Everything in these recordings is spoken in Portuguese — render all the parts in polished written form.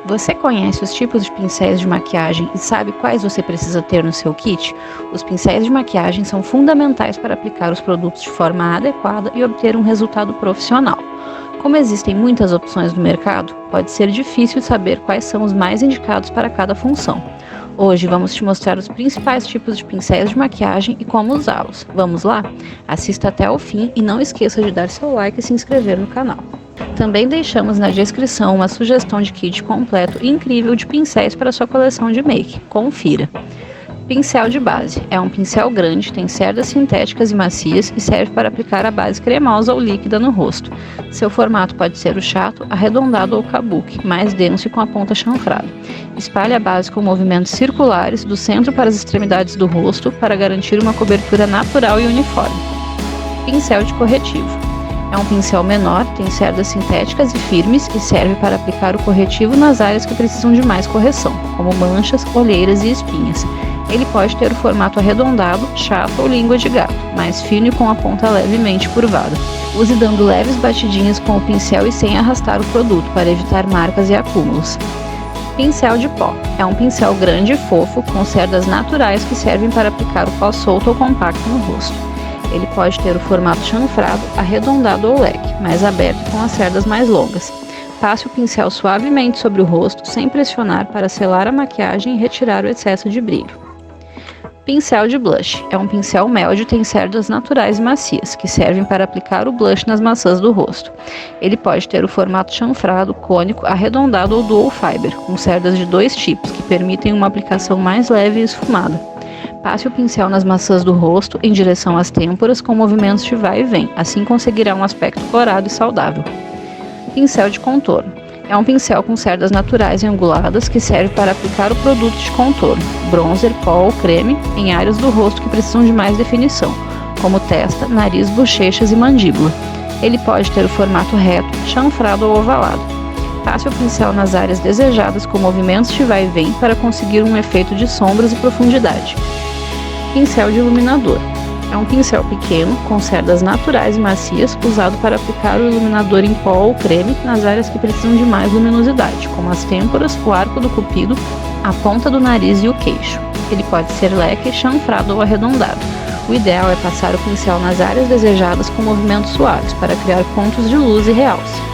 Você conhece os tipos de pincéis de maquiagem e sabe quais você precisa ter no seu kit? Os pincéis de maquiagem são fundamentais para aplicar os produtos de forma adequada e obter um resultado profissional. Como existem muitas opções no mercado, pode ser difícil saber quais são os mais indicados para cada função. Hoje vamos te mostrar os principais tipos de pincéis de maquiagem e como usá-los. Vamos lá? Assista até o fim e não esqueça de dar seu like e se inscrever no canal. Também deixamos na descrição uma sugestão de kit completo e incrível de pincéis para sua coleção de make. Confira! Pincel de base. É um pincel grande, tem cerdas sintéticas e macias e serve para aplicar a base cremosa ou líquida no rosto. Seu formato pode ser o chato, arredondado ou kabuki, mais denso e com a ponta chanfrada. Espalhe a base com movimentos circulares do centro para as extremidades do rosto para garantir uma cobertura natural e uniforme. Pincel de corretivo. É um pincel menor, tem cerdas sintéticas e firmes e serve para aplicar o corretivo nas áreas que precisam de mais correção, como manchas, olheiras e espinhas. Ele pode ter o formato arredondado, chato ou língua de gato, mais fino e com a ponta levemente curvada. Use dando leves batidinhas com o pincel e sem arrastar o produto para evitar marcas e acúmulos. Pincel de pó. É um pincel grande e fofo, com cerdas naturais que servem para aplicar o pó solto ou compacto no rosto. Ele pode ter o formato chanfrado, arredondado ou leque, mais aberto com as cerdas mais longas. Passe o pincel suavemente sobre o rosto, sem pressionar, para selar a maquiagem e retirar o excesso de brilho. Pincel de blush. É um pincel médio e tem cerdas naturais e macias, que servem para aplicar o blush nas maçãs do rosto. Ele pode ter o formato chanfrado, cônico, arredondado ou dual fiber, com cerdas de dois tipos, que permitem uma aplicação mais leve e esfumada. Passe o pincel nas maçãs do rosto em direção às têmporas com movimentos de vai e vem, assim conseguirá um aspecto corado e saudável. Pincel de contorno. É um pincel com cerdas naturais e anguladas que serve para aplicar o produto de contorno, bronzer, pó ou creme, em áreas do rosto que precisam de mais definição, como testa, nariz, bochechas e mandíbula. Ele pode ter o formato reto, chanfrado ou ovalado. Passe o pincel nas áreas desejadas com movimentos de vai e vem para conseguir um efeito de sombras e profundidade. Pincel de iluminador. É um pincel pequeno, com cerdas naturais e macias, usado para aplicar o iluminador em pó ou creme nas áreas que precisam de mais luminosidade, como as têmporas, o arco do cupido, a ponta do nariz e o queixo. Ele pode ser leque, chanfrado ou arredondado. O ideal é passar o pincel nas áreas desejadas com movimentos suaves, para criar pontos de luz e realce.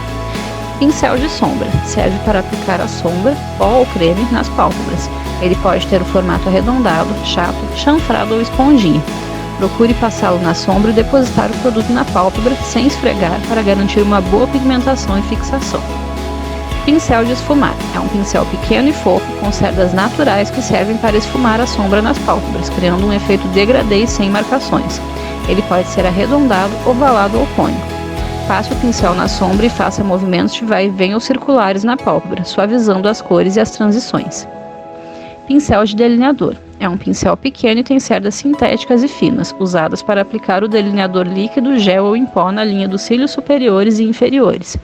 Pincel de sombra. Serve para aplicar a sombra, pó ou creme, nas pálpebras. Ele pode ter o formato arredondado, chato, chanfrado ou esponjinha. Procure passá-lo na sombra e depositar o produto na pálpebra sem esfregar para garantir uma boa pigmentação e fixação. Pincel de esfumar. É um pincel pequeno e fofo com cerdas naturais que servem para esfumar a sombra nas pálpebras, criando um efeito degradê sem marcações. Ele pode ser arredondado, ovalado ou cônico. Passe o pincel na sombra e faça movimentos de vai e vem ou circulares na pálpebra, suavizando as cores e as transições. Pincel de delineador. É um pincel pequeno e tem cerdas sintéticas e finas, usadas para aplicar o delineador líquido, gel ou em pó na linha dos cílios superiores e inferiores.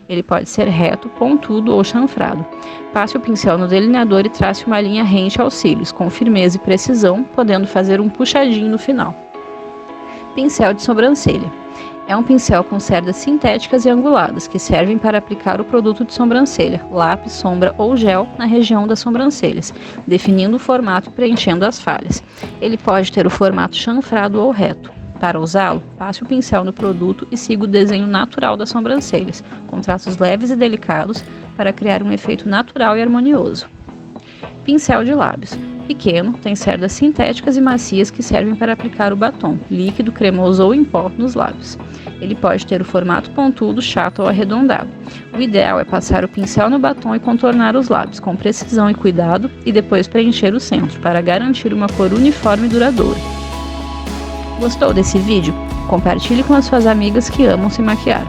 Ele pode ser reto, pontudo ou chanfrado. Passe o pincel no delineador e trace uma linha rente aos cílios, com firmeza e precisão, podendo fazer um puxadinho no final. Pincel de sobrancelha. É um pincel com cerdas sintéticas e anguladas, que servem para aplicar o produto de sobrancelha, lápis, sombra ou gel na região das sobrancelhas, definindo o formato e preenchendo as falhas. Ele pode ter o formato chanfrado ou reto. Para usá-lo, passe o pincel no produto e siga o desenho natural das sobrancelhas, com traços leves e delicados, para criar um efeito natural e harmonioso. Pincel de lábios. Pequeno, tem cerdas sintéticas e macias que servem para aplicar o batom, líquido, cremoso ou em pó, nos lábios. Ele pode ter o formato pontudo, chato ou arredondado. O ideal é passar o pincel no batom e contornar os lábios com precisão e cuidado e depois preencher o centro, para garantir uma cor uniforme e duradoura. Gostou desse vídeo? Compartilhe com as suas amigas que amam se maquiar.